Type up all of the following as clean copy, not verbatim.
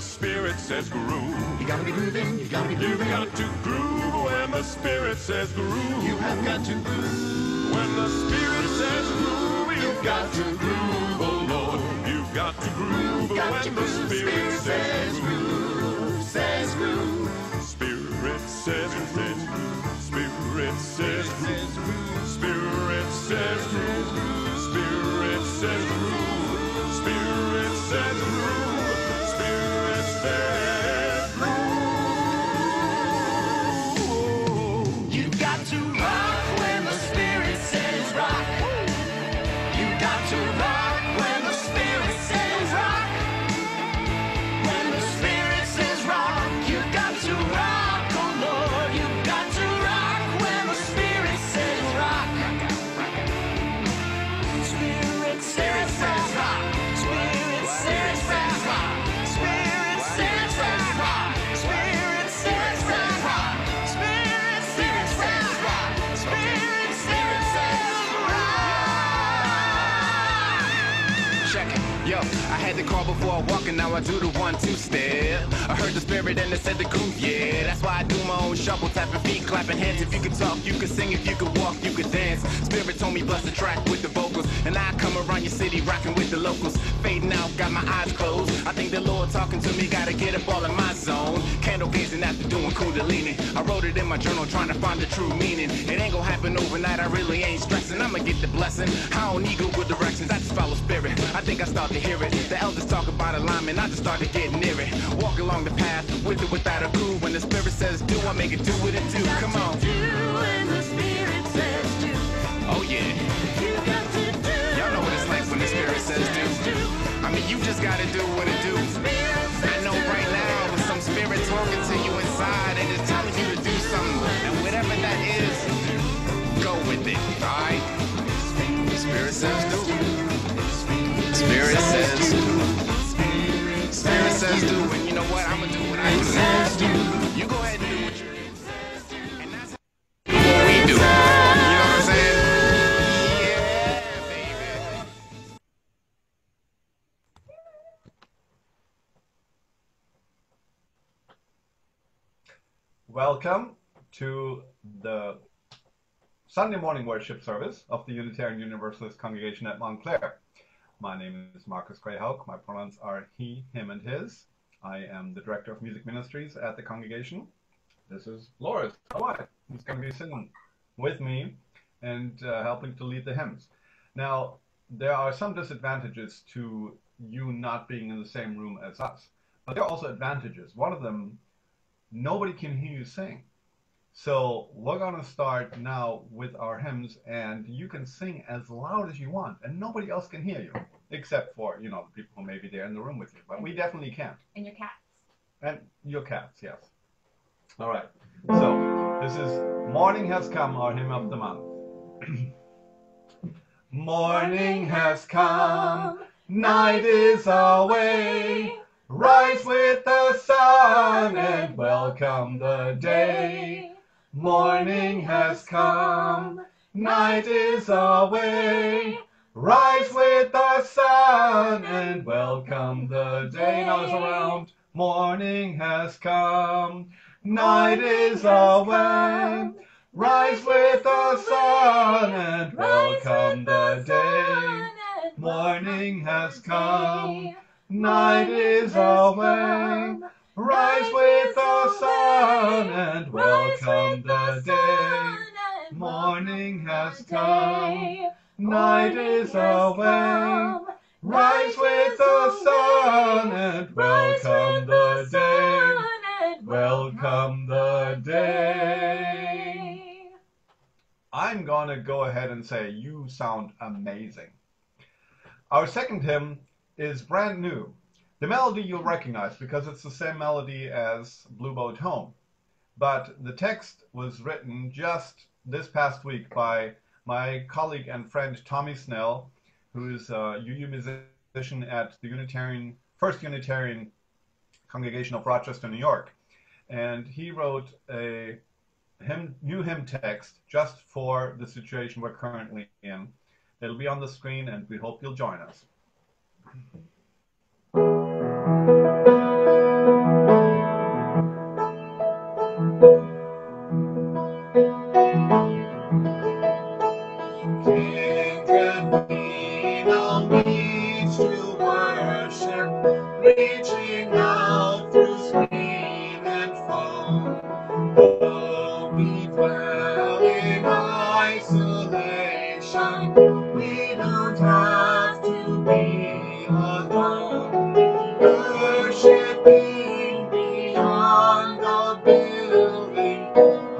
Spirit says groove. You gotta be grooving, you gotta be grooving. You got to groove when the Spirit says groove. You have got to groove. When the Spirit says groove, you've got to groove, oh Lord. You've got to groove when the Spirit says groove. Says groove. Spirit says groove. Spirit says groove. Spirit says groove. Spirit says groove. Spirit says groove. Spirit says groove. You got to rock when the Spirit says rock. You got to rock when the Spirit says rock. When the Spirit says rock, you got to rock, oh Lord. You got to rock when the Spirit says rock. Spirit says rock. Spirit says rock. Spirit says rock. Spirit says rock. Spirit says rock. Spirit says rock. Check it. Yo, I had to call before I walk and now I do the 1-2 step. I heard the Spirit and it said the groove, yeah. That's why I do my own shuffle, tapping feet, clapping hands. If you could talk, you could sing. If you could walk, you could dance. Spirit told me bless the track with the vocals, and I come around your city rocking with the locals. Fading out, got my eyes closed. I think the Lord talking to me, gotta get up all in my zone. Candle gazing after doing Kundalini. I wrote it in my journal, trying to find the true meaning. It ain't gonna happen overnight, I really ain't stressing. I'ma get the blessing. I don't need Google directions, I just follow Spirit. I think I start to hear it. The elders talk about alignment, I just started getting near it. Walk along the path, with or without a groove. When the Spirit says do, I make it do what it do. Come on. Do when the Spirit says do. Oh yeah. You got to do. Y'all know what it's like when the Spirit says do. I mean, you just gotta do what it do. I know right now with some Spirit talking to you inside and it's telling you to do something. And whatever that is, go with it, alright? Spirit says do. Spirit says do. Spirit says do. And you know what? I'ma do what I do. You go ahead and do what you do. And that's what we do. You know what I'm saying? Yeah, baby. Welcome to the Sunday morning worship service of the Unitarian Universalist Congregation at Montclair. My name is Marcus Greyhawk. My pronouns are he, him, and his. I am the Director of Music Ministries at the congregation. This is Loris, my wife, who's going to be singing with me and helping to lead the hymns. Now, there are some disadvantages to you not being in the same room as us, but there are also advantages. One of them, nobody can hear you sing. So we're going to start now with our hymns, and you can sing as loud as you want, and nobody else can hear you, except for, you know, the people who may be there in the room with you. But we definitely can. And your cats. And your cats, yes. All right. So this is Morning Has Come, our hymn of the month. Morning has come, night is away. Rise with the sun and welcome the day. Morning has come, night is away. Rise with the sun and welcome the day. Now it's around. Morning has come, night is away. Rise with the sun and welcome the day. Morning has come, night is away. Rise with the sun and welcome the day. Morning has come, night is away. Rise with the sun and welcome the day. Welcome the day. I'm going to go ahead and say you sound amazing. Our second hymn is brand new. The melody you'll recognize because it's the same melody as Blue Boat Home. But the text was written just this past week by my colleague and friend Tommy Snell, who is a UU musician at the First Unitarian Congregation of Rochester, New York. And he wrote a new hymn text just for the situation we're currently in. It'll be on the screen, and we hope you'll join us. Kindred people meet to worship, reaching out through scream and foam. Though we dwell in isolation, we don't have to be alone. Worshiping beyond the building,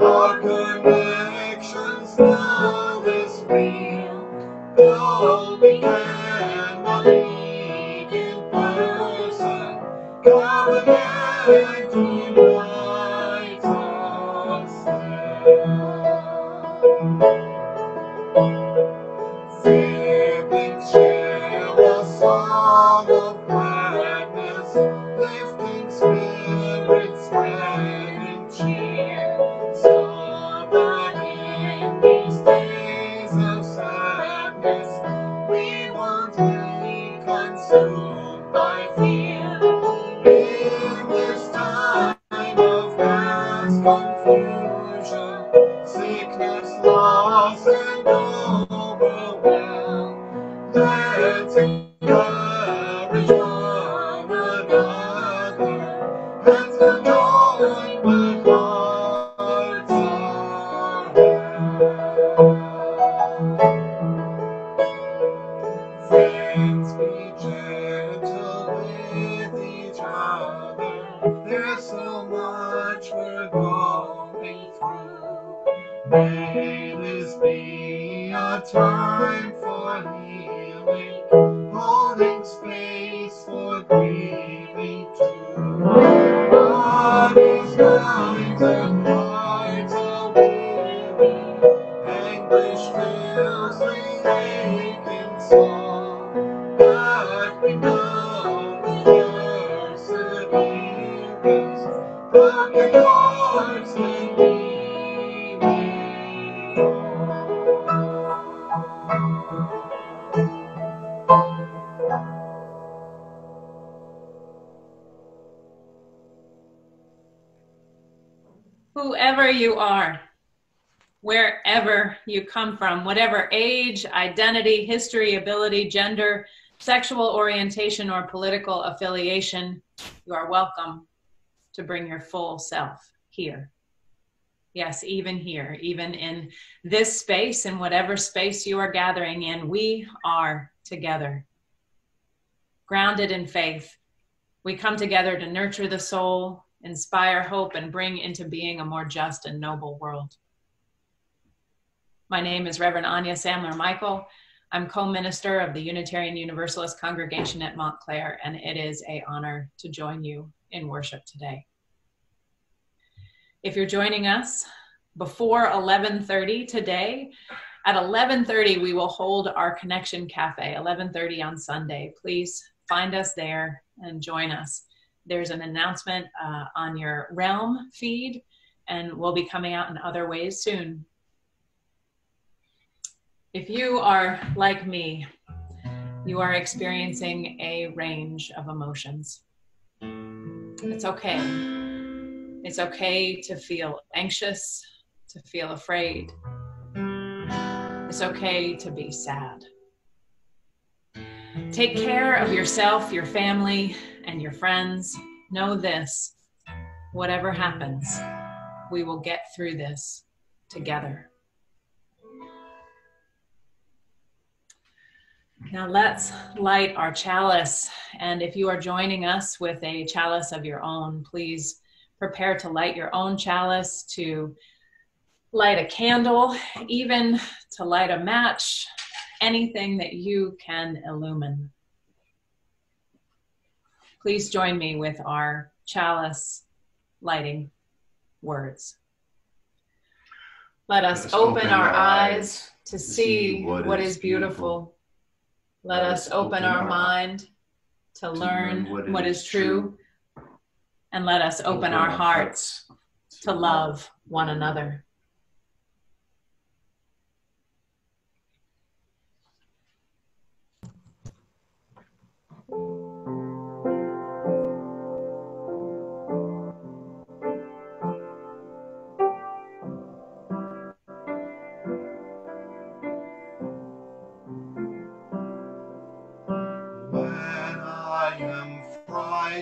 our connections now is real. Though we cannot meet in person, covenant unites us still. Siblings share a song of gladness, lifting spirits, spreading cheer, so that in these days of sadness we won't be consumed by fear. In this time of mass confusion, sickness, loss, and overwhelm, let's encourage one another, hands are joined but hearts are held. Friends, be gentle with each other, there's so much we're going through. May this be a time for healing, holding space for grieving too. Bodies minds and hearts are weary, anguish fills the aching soul, but we know with perseverance, broken hearts can be made Whoever you are, wherever you come from, whatever age, identity, history, ability, gender, sexual orientation, or political affiliation, you are welcome to bring your full self here. Yes, even here, even in this space, in whatever space you are gathering in, we are together. Grounded in faith, we come together to nurture the soul, inspire hope, and bring into being a more just and noble world. My name is Reverend Anya Samler-Michael. I'm co-minister of the Unitarian Universalist Congregation at Montclair, and it is an honor to join you in worship today. If you're joining us before 11:30 today, at 11:30 we will hold our Connection Cafe, 11:30 on Sunday. Please find us there and join us. There's an announcement on your Realm feed, and we'll be coming out in other ways soon. If you are like me, you are experiencing a range of emotions. It's okay. It's okay to feel anxious, to feel afraid. It's okay to be sad. Take care of yourself, your family, and your friends. Know this, whatever happens, we will get through this together. Now let's light our chalice. And if you are joining us with a chalice of your own, please prepare to light your own chalice, to light a candle, even to light a match, anything that you can illumine. Please join me with our chalice lighting words. Let us open our eyes to see what is beautiful. Let us open our mind to learn what is true. And let us open our hearts to love one another.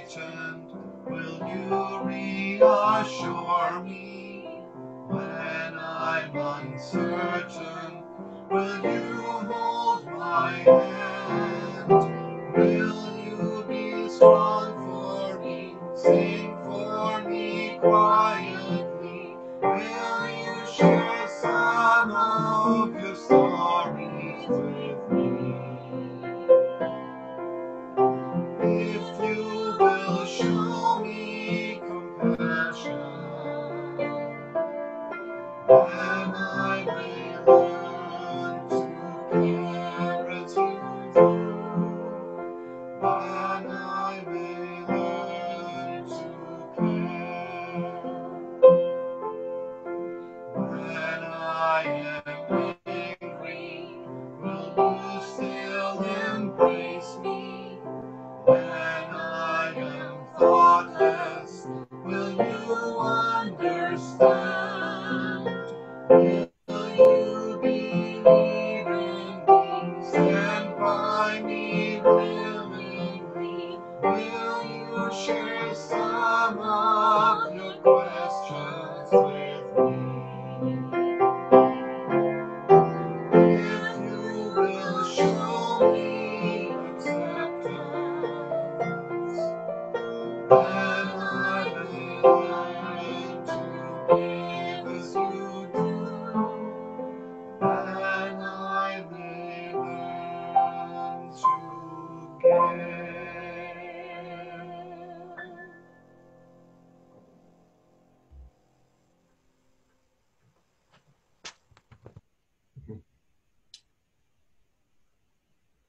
frightened, will you reassure me? When I'm uncertain, will you hold my hand? Will you be strong for me, sing for me quietly? Will you share some of your stories with me? If you will show me compassion, then I may learn to care as you do. Then I may learn to care. When I am angry, will you still embrace me? When I am thoughtless, will you understand? Will you believe in me, stand by me willingly? Will you share some of your questions with me? If you will show me acceptance, then I may learn to give as you do. Then I may learn to give.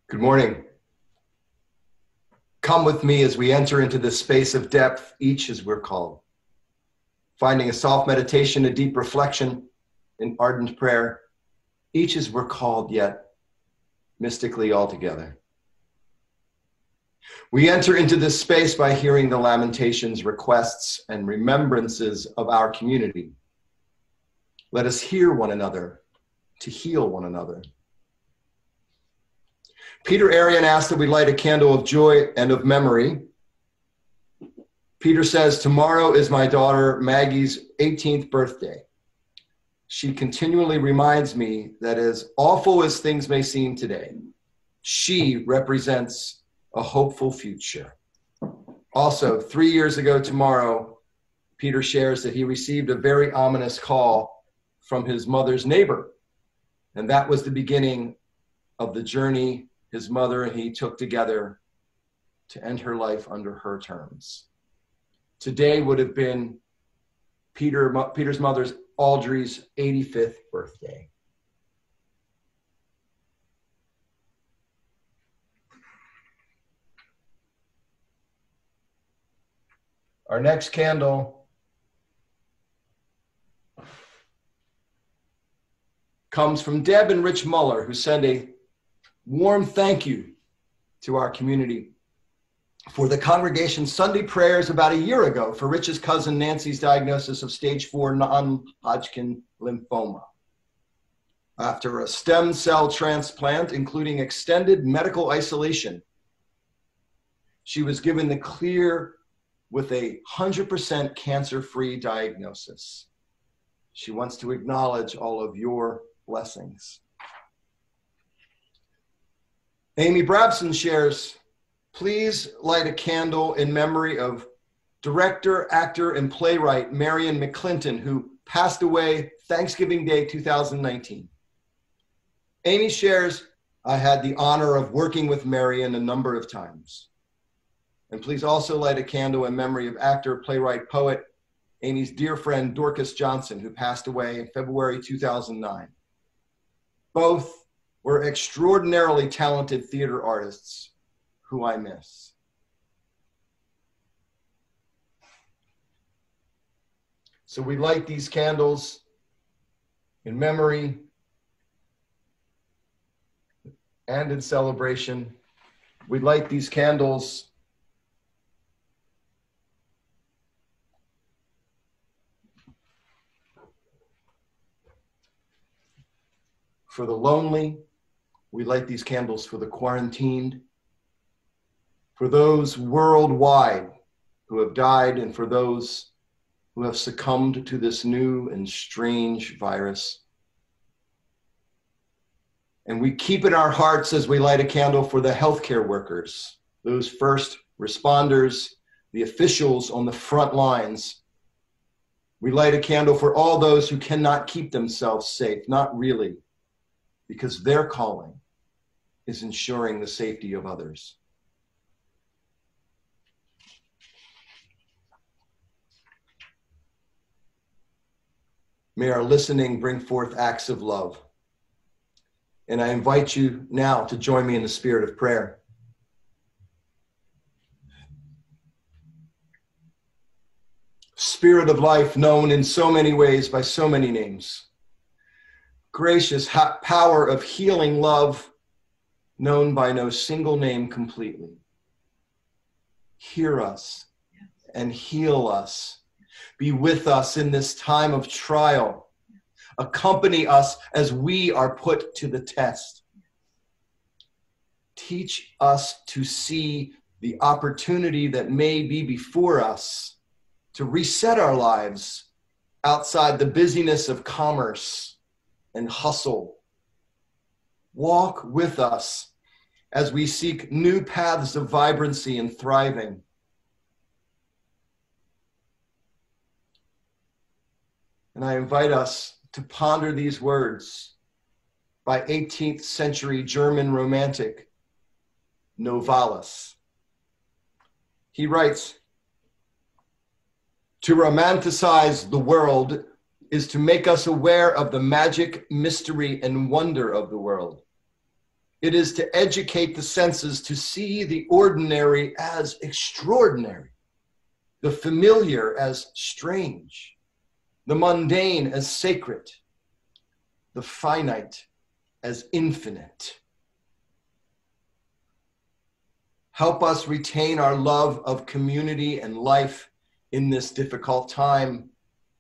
Good morning. Come with me as we enter into this space of depth, each as we're called. Finding a soft meditation, a deep reflection, an ardent prayer, each as we're called, yet mystically all together. We enter into this space by hearing the lamentations, requests, and remembrances of our community. Let us hear one another to heal one another. Peter Arian asked that we light a candle of joy and of memory. Peter says, tomorrow is my daughter Maggie's 18th birthday. She continually reminds me that as awful as things may seem today, she represents a hopeful future. Also, 3 years ago tomorrow, Peter shares that he received a very ominous call from his mother's neighbor. And that was the beginning of the journey his mother and he took together to end her life under her terms. Today would have been Peter's mother's, Audrey's, 85th birthday. Our next candle comes from Deb and Rich Muller, who send a warm thank you to our community for the congregation's Sunday prayers about a year ago for Rich's cousin Nancy's diagnosis of stage 4 non-Hodgkin lymphoma. After a stem cell transplant, including extended medical isolation, she was given the clear with a 100% cancer-free diagnosis. She wants to acknowledge all of your blessings. Amy Brabson shares, please light a candle in memory of director, actor, and playwright Marion McClinton, who passed away Thanksgiving Day 2019. Amy shares, I had the honor of working with Marion a number of times. And please also light a candle in memory of actor, playwright, poet, Amy's dear friend Dorcas Johnson, who passed away in February 2009. Both were extraordinarily talented theater artists who I miss. So we light these candles in memory and in celebration. We light these candles for the lonely. We light these candles for the quarantined, for those worldwide who have died and for those who have succumbed to this new and strange virus. And we keep in our hearts as we light a candle for the healthcare workers, those first responders, the officials on the front lines. We light a candle for all those who cannot keep themselves safe, not really, because their calling is ensuring the safety of others. May our listening bring forth acts of love. And I invite you now to join me in the spirit of prayer. Spirit of life, known in so many ways by so many names. Gracious power of healing love, known by no single name completely. Hear us and heal us. Be with us in this time of trial. Accompany us as we are put to the test. Teach us to see the opportunity that may be before us to reset our lives outside the busyness of commerce and hustle. Walk with us as we seek new paths of vibrancy and thriving. And I invite us to ponder these words by 18th century German romantic Novalis. He writes, "To romanticize the world is to make us aware of the magic, mystery, and wonder of the world. It is to educate the senses to see the ordinary as extraordinary, the familiar as strange, the mundane as sacred, the finite as infinite. Help us retain our love of community and life in this difficult time,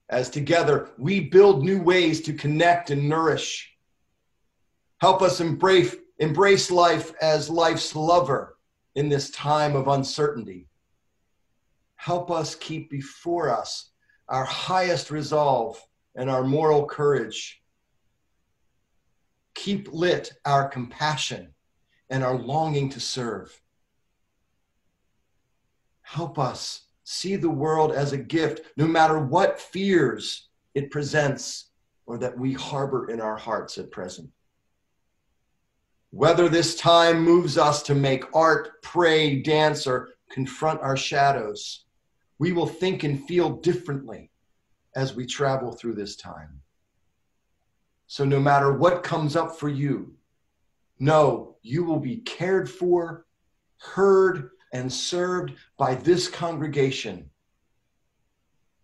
as together we build new ways to connect and nourish. Help us embrace life as life's lover in this time of uncertainty. Help us keep before us our highest resolve and our moral courage. Keep lit our compassion and our longing to serve. Help us see the world as a gift, no matter what fears it presents or that we harbor in our hearts at present. Whether this time moves us to make art, pray, dance, or confront our shadows, we will think and feel differently as we travel through this time. So no matter what comes up for you, know you will be cared for, heard, and served by this congregation.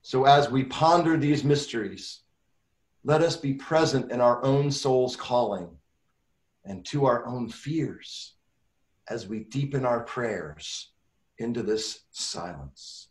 So as we ponder these mysteries, let us be present in our own soul's calling and to our own fears as we deepen our prayers into this silence.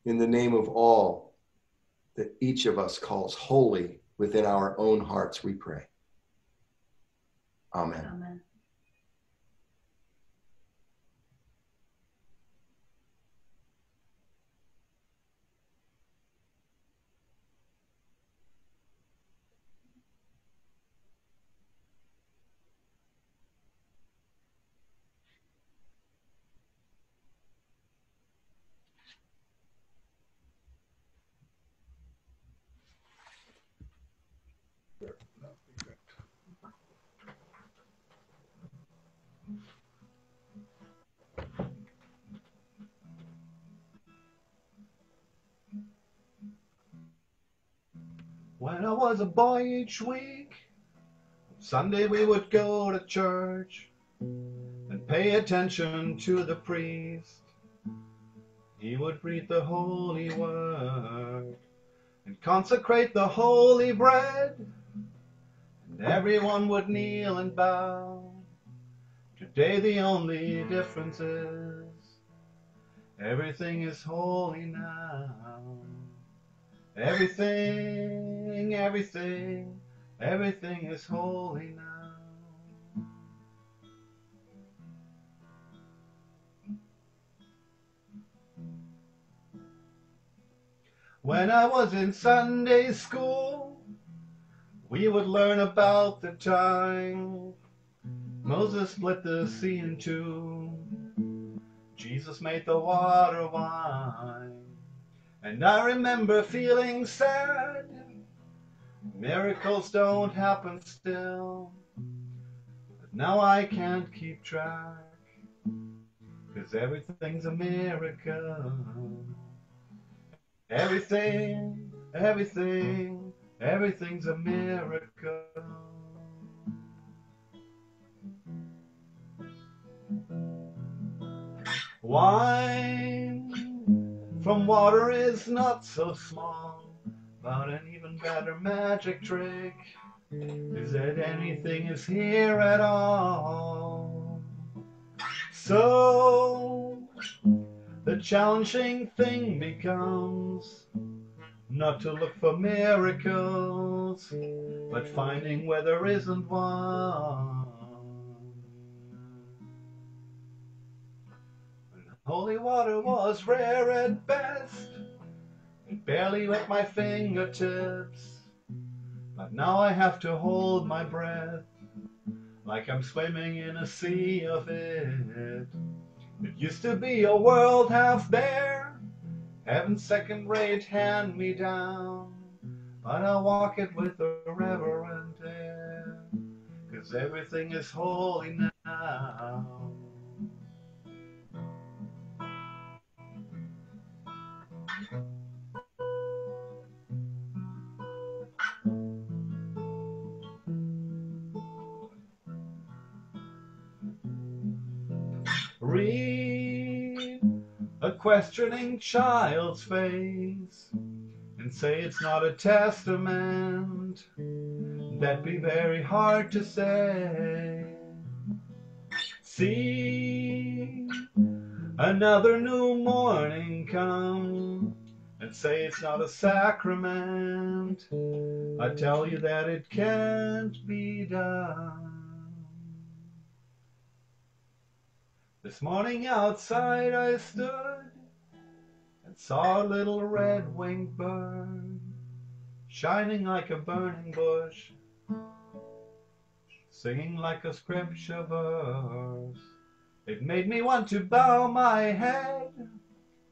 In the name of all that each of us calls holy within our own hearts, we pray. Amen. Amen. When I was a boy each week, Sunday we would go to church and pay attention to the priest. He would read the holy word and consecrate the holy bread. and everyone would kneel and bow. Today the only difference is everything is holy now. Everything, everything, everything is holy now. When I was in Sunday school, we would learn about the time Moses split the sea in two. Jesus made the water wine. And I remember feeling sad. Miracles don't happen still. But now I can't keep track, 'cause everything's a miracle. Everything, everything, everything's a miracle. Wine from water is not so small, but an even better magic trick is that anything is here at all. So the challenging thing becomes not to look for miracles, but finding where there isn't one. Holy water was rare at best, it barely wet my fingertips, but now I have to hold my breath, like I'm swimming in a sea of it. It used to be a world half bare, heaven's second-rate hand-me-down, but I walk it with a reverent air, 'cause everything is holy now. Read a questioning child's face and say it's not a testament. That'd be very hard to say. See another new morning come and say it's not a sacrament. I tell you that it can't be done. This morning outside I stood and saw a little red-winged bird shining like a burning bush, singing like a scripture verse. It made me want to bow my head.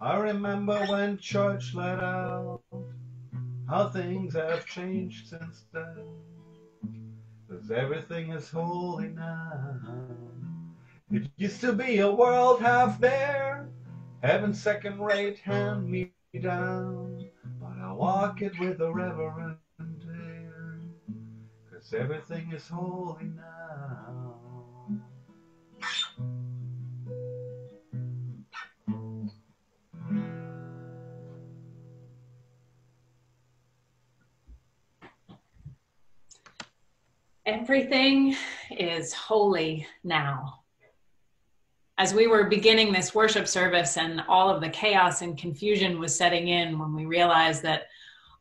I remember when church let out, how things have changed since then, 'cause everything is holy now. It used to be a world half bare, heaven's second-rate hand-me-down, but I walk it with a reverent air, 'cause everything is holy now. Everything is holy now. As we were beginning this worship service and all of the chaos and confusion was setting in, when we realized that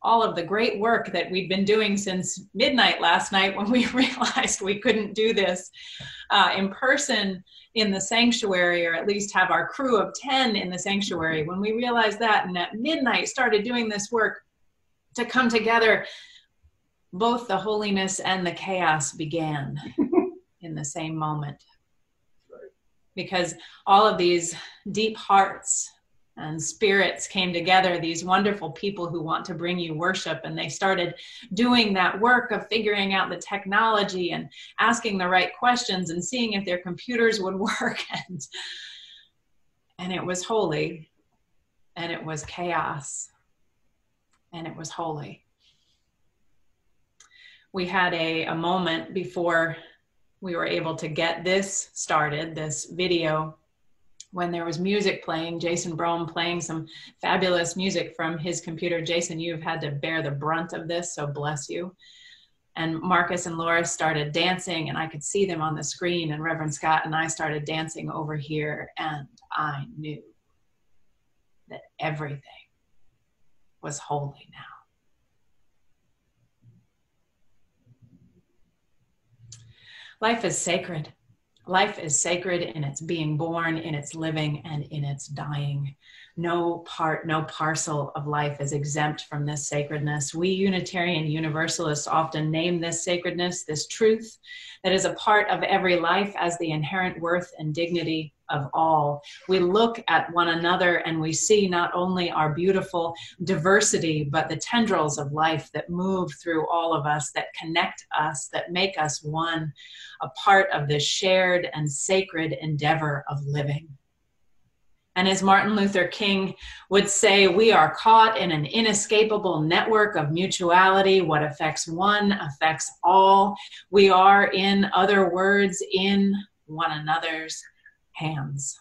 all of the great work that we'd been doing since midnight last night, when we realized we couldn't do this in person in the sanctuary, or at least have our crew of 10 in the sanctuary, when we realized that and at midnight started doing this work to come together, both the holiness and the chaos began in the same moment. Because all of these deep hearts and spirits came together, these wonderful people who want to bring you worship, and they started doing that work of figuring out the technology and asking the right questions and seeing if their computers would work. And it was holy, and it was chaos, and it was holy. We had a moment before we were able to get this started, this video, when there was music playing, Jason Brome playing some fabulous music from his computer. Jason, you've had to bear the brunt of this, so bless you. And Marcus and Laura started dancing, and I could see them on the screen, and Reverend Scott and I started dancing over here, and I knew that everything was holy now. Life is sacred. Life is sacred in its being born, in its living, and in its dying. No part, no parcel of life is exempt from this sacredness. We Unitarian Universalists often name this sacredness, this truth that is a part of every life, as the inherent worth and dignity of all. We look at one another and we see not only our beautiful diversity, but the tendrils of life that move through all of us, that connect us, that make us one, a part of this shared and sacred endeavor of living. And as Martin Luther King would say, we are caught in an inescapable network of mutuality. What affects one affects all. We are, in other words, in one another's hands.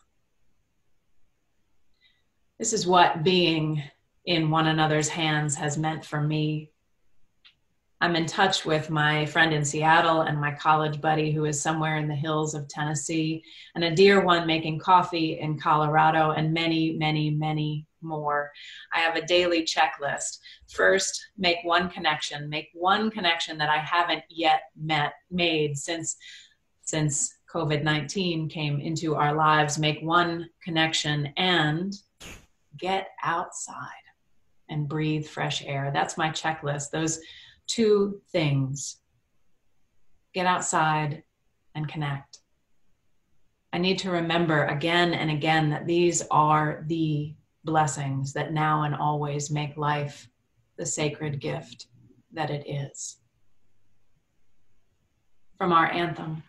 This is what being in one another's hands has meant for me. I'm in touch with my friend in Seattle and my college buddy who is somewhere in the hills of Tennessee, and a dear one making coffee in Colorado, and many, many, many more. I have a daily checklist. First, make one connection that I haven't yet made since COVID-19 came into our lives. Make one connection and get outside and breathe fresh air. That's my checklist. Those two things: get outside and connect. I need to remember again and again that these are the blessings that now and always make life the sacred gift that it is. From our anthem: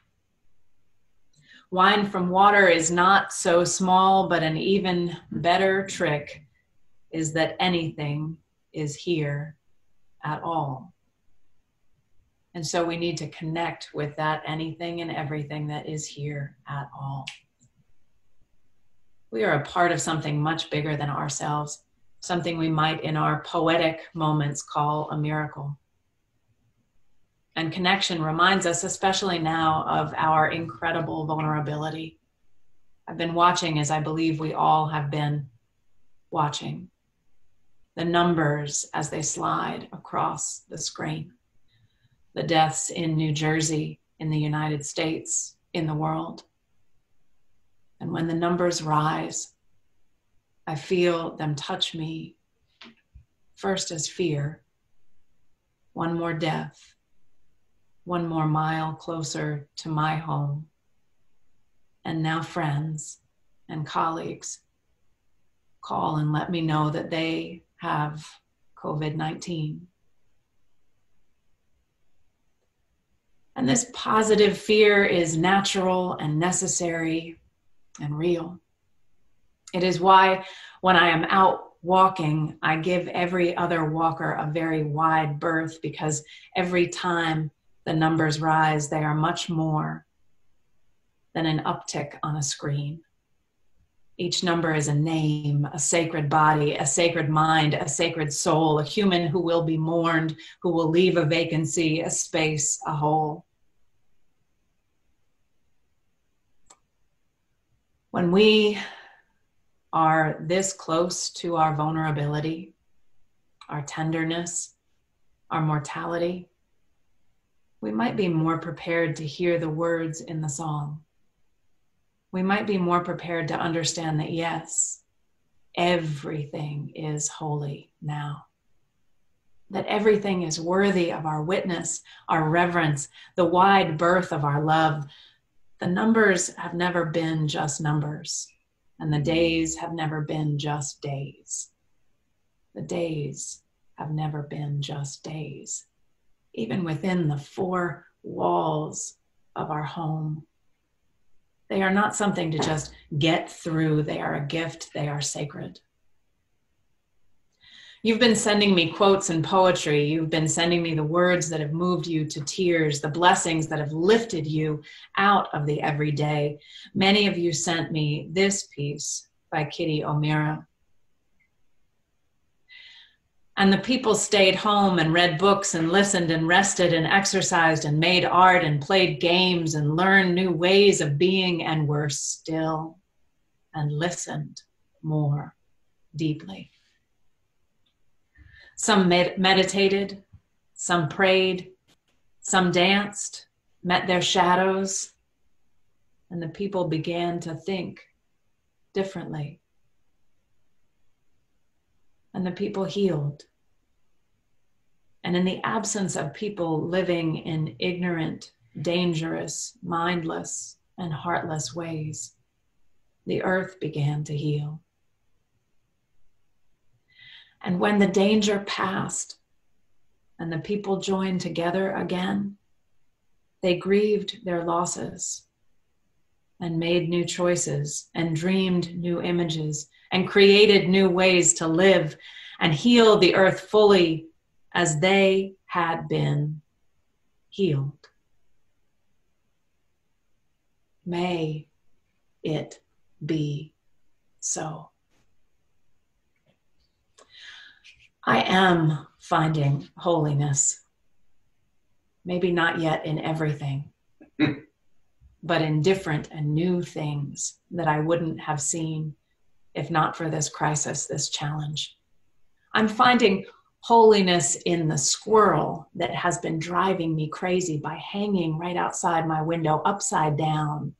wine from water is not so small, but an even better trick is that anything is here at all. And so we need to connect with that anything and everything that is here at all. We are a part of something much bigger than ourselves, something we might in our poetic moments call a miracle. And connection reminds us, especially now, of our incredible vulnerability. I've been watching, as I believe we all have been watching, the numbers as they slide across the screen. The deaths in New Jersey, in the United States, in the world. And when the numbers rise, I feel them touch me first as fear. One more death, one more mile closer to my home. And now friends and colleagues call and let me know that they have COVID-19. And this positive fear is natural and necessary and real. It is why when I am out walking, I give every other walker a very wide berth, because every time the numbers rise, they are much more than an uptick on a screen. Each number is a name, a sacred body, a sacred mind, a sacred soul, a human who will be mourned, who will leave a vacancy, a space, a hole. When we are this close to our vulnerability, our tenderness, our mortality, we might be more prepared to hear the words in the song. We might be more prepared to understand that, yes, everything is holy now. That everything is worthy of our witness, our reverence, the wide berth of our love. The numbers have never been just numbers, and the days have never been just days. The days have never been just days, even within the four walls of our home. They are not something to just get through. They are a gift. They are sacred. You've been sending me quotes and poetry. You've been sending me the words that have moved you to tears, the blessings that have lifted you out of the everyday. Many of you sent me this piece by Kitty O'Meara. And the people stayed home and read books and listened and rested and exercised and made art and played games and learned new ways of being and were still and listened more deeply. Some meditated, some prayed, some danced, met their shadows, and the people began to think differently. And the people healed. And in the absence of people living in ignorant, dangerous, mindless, and heartless ways, the earth began to heal. And when the danger passed and the people joined together again, they grieved their losses and made new choices and dreamed new images and created new ways to live and heal the earth fully as they had been healed. May it be so. I am finding holiness. Maybe not yet in everything, but in different and new things that I wouldn't have seen if not for this crisis, this challenge. I'm finding holiness in the squirrel that has been driving me crazy by hanging right outside my window upside down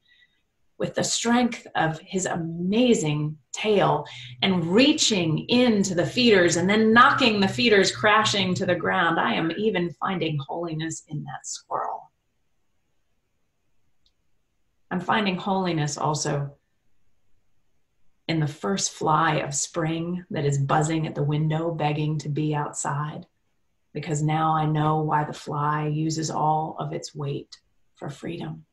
with the strength of his amazing tail and reaching into the feeders and then knocking the feeders crashing to the ground. I am even finding holiness in that squirrel. I'm finding holiness also in the first fly of spring that is buzzing at the window, begging to be outside, because now I know why the fly uses all of its weight for freedom.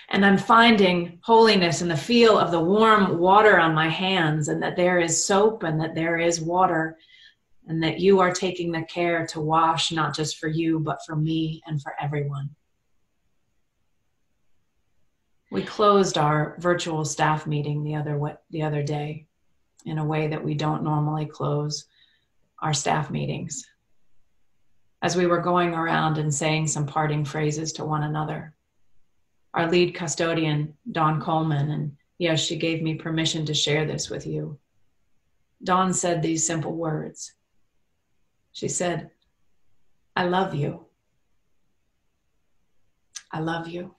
And I'm finding holiness in the feel of the warm water on my hands, and that there is soap and that there is water, and that you are taking the care to wash, not just for you, but for me and for everyone. We closed our virtual staff meeting the other day in a way that we don't normally close our staff meetings, as we were going around and saying some parting phrases to one another. Our lead custodian, Dawn Coleman, and yes, she gave me permission to share this with you. Dawn said these simple words. She said, "I love you. I love you."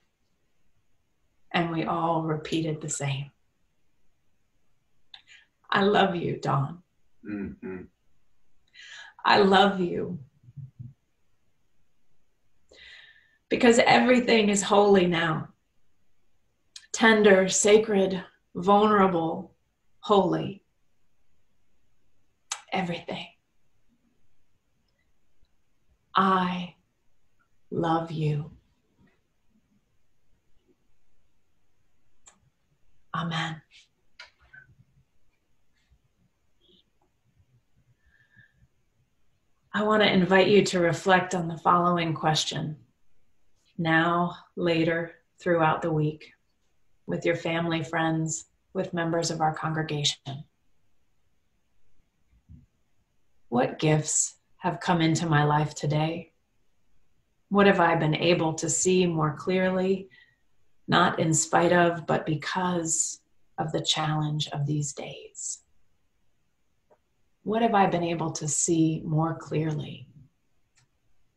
And we all repeated the same. I love you, Dawn. Mm-hmm. I love you. Because everything is holy now. Tender, sacred, vulnerable, holy. Everything. I love you. Amen. I want to invite you to reflect on the following question. Now, later, throughout the week, with your family, friends, with members of our congregation. What gifts have come into my life today? What have I been able to see more clearly, not in spite of, but because of the challenge of these days? What have I been able to see more clearly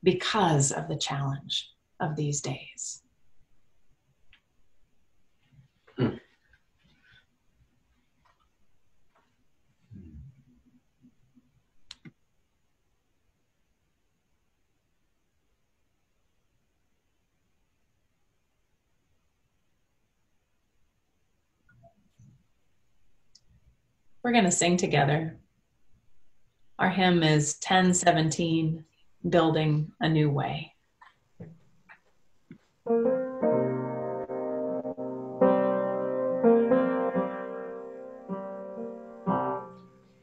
because of the challenge of these days? We're going to sing together. Our hymn is 1017, Building a New Way.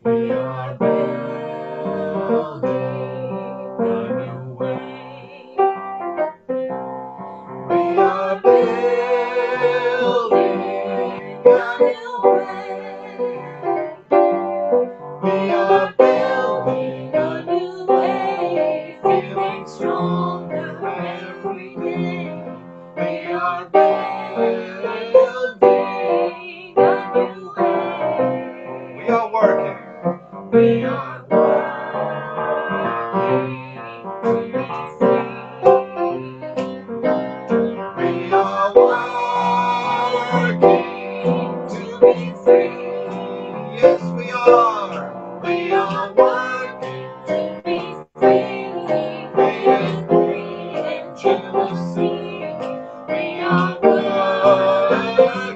We are building a new way. We are building a new way. We are building Yes, we are. We are working to be free and breathing to the sea. We are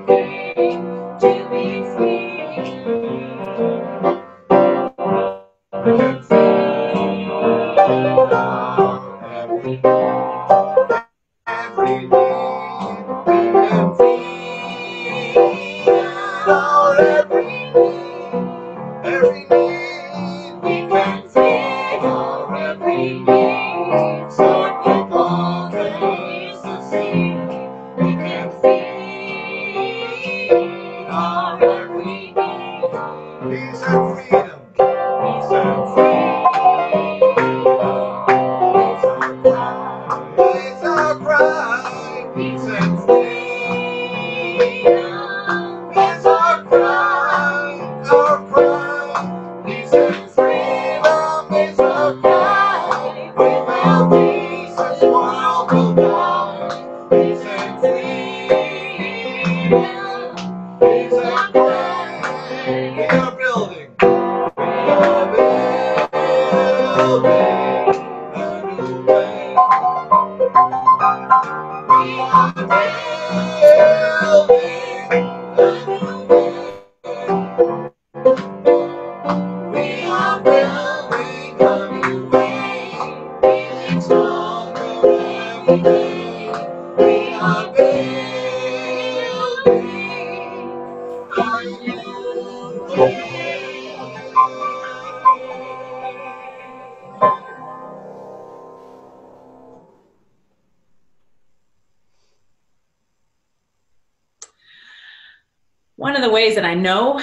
working to be free. We can feel every need. We can feel our every need. Every need we can feel our every need. Start with all that is to see. We can feel our every need. Peace and freedom. Peace and freedom. Peace and cry. It's our cry. Peace and freedom. It's our cry. Our cry. Peace and freedom is our cry. Without peace, this world will die. Peace and freedom is our cry. We are building. We are building a new way. We are building a new way. We are building a new way, feeling stronger every day. We are building a new way. One of the ways that I know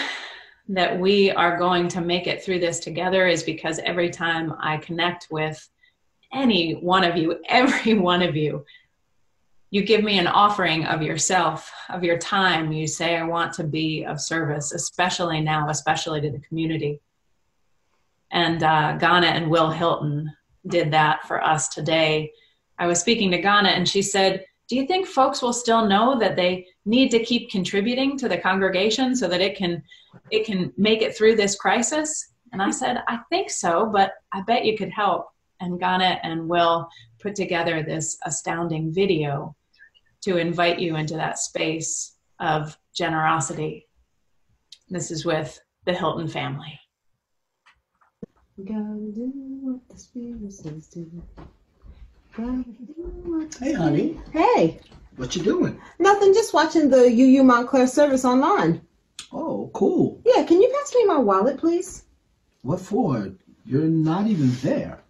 that we are going to make it through this together is because every time I connect with any one of you, every one of you, you give me an offering of yourself, of your time. You say, I want to be of service, especially now, especially to the community. And Ghana and Will Hilton did that for us today. I was speaking to Ghana and she said, do you think folks will still know that they need to keep contributing to the congregation so that it can make it through this crisis? And I said, I think so, but I bet you could help. And Ghana and Will put together this astounding video to invite you into that space of generosity. This is with the Hilton family. Gotta do what the Spirit says to. Gotta do what the Hey, honey. Hey, What you doing? nothing. Just watching the UU Montclair service online. Oh, cool. Yeah, can you pass me my wallet, please? What for? You're not even there.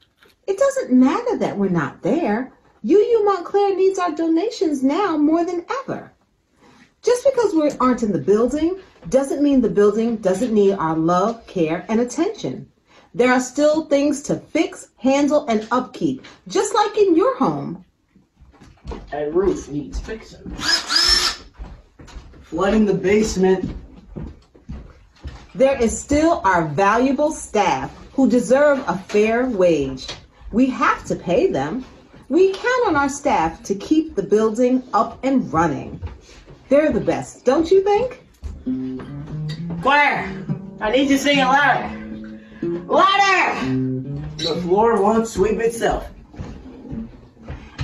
It doesn't matter that we're not there. UU Montclair needs our donations now more than ever. Just because we aren't in the building doesn't mean the building doesn't need our love, care, and attention. There are still things to fix, handle, and upkeep, just like in your home. That roof needs fixing. Flooding the basement. There is still our valuable staff who deserve a fair wage. We have to pay them. We count on our staff to keep the building up and running. They're the best, don't you think? Claire, I need you to sing it louder. Louder! The floor won't sweep itself.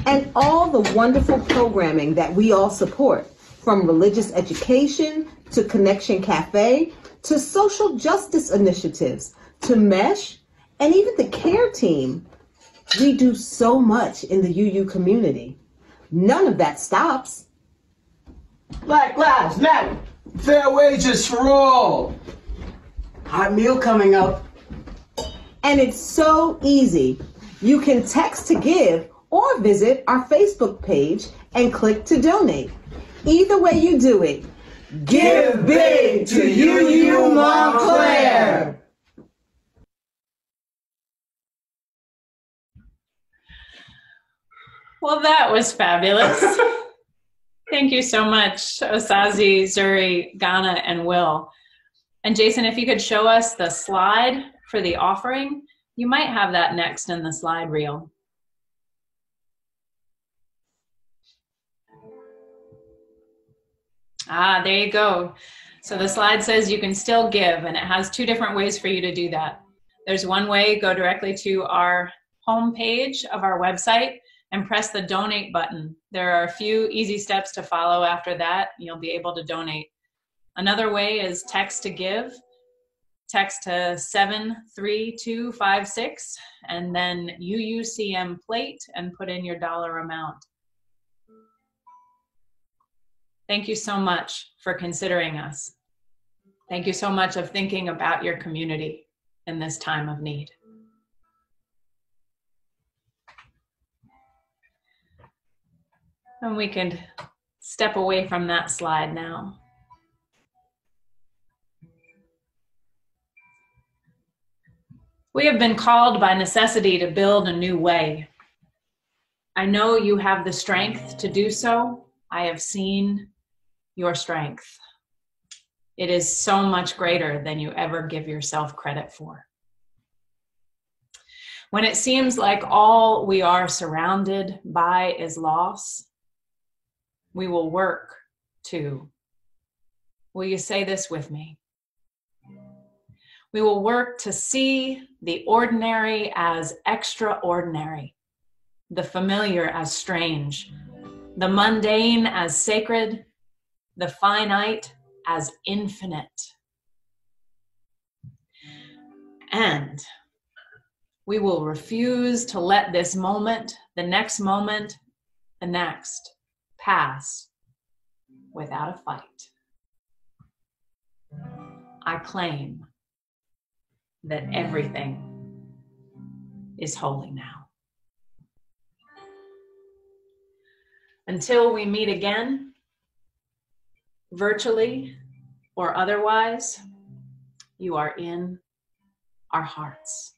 And all the wonderful programming that we all support, from religious education to Connection Cafe to social justice initiatives to MESH and even the care team. We do so much in the UU community. None of that stops. Black Lives Matter. Fair wages for all. Hot meal coming up. And it's so easy. You can text to give or visit our Facebook page and click to donate. Either way you do it, Give big to UU Montclair. Well, that was fabulous. Thank you so much, Osazi, Zuri, Ghana, and Will. And Jason, if you could show us the slide for the offering, you might have that next in the slide reel. Ah, there you go. So the slide says you can still give, and it has two different ways for you to do that. There's one way, go directly to our home page of our website and press the donate button. There are a few easy steps to follow after that. You'll be able to donate. Another way is text to give. Text to 73256 and then UUCM plate and put in your dollar amount. Thank you so much for considering us. Thank you so much of thinking about your community in this time of need. And we can step away from that slide now. We have been called by necessity to build a new way. I know you have the strength to do so. I have seen your strength. It is so much greater than you ever give yourself credit for. When it seems like all we are surrounded by is loss, we will work to. Will you say this with me? We will work to see the ordinary as extraordinary, the familiar as strange, the mundane as sacred, the finite as infinite. And we will refuse to let this moment, the next moment, the next, pass without a fight. I claim that everything is holy now. Until we meet again, virtually or otherwise, you are in our hearts.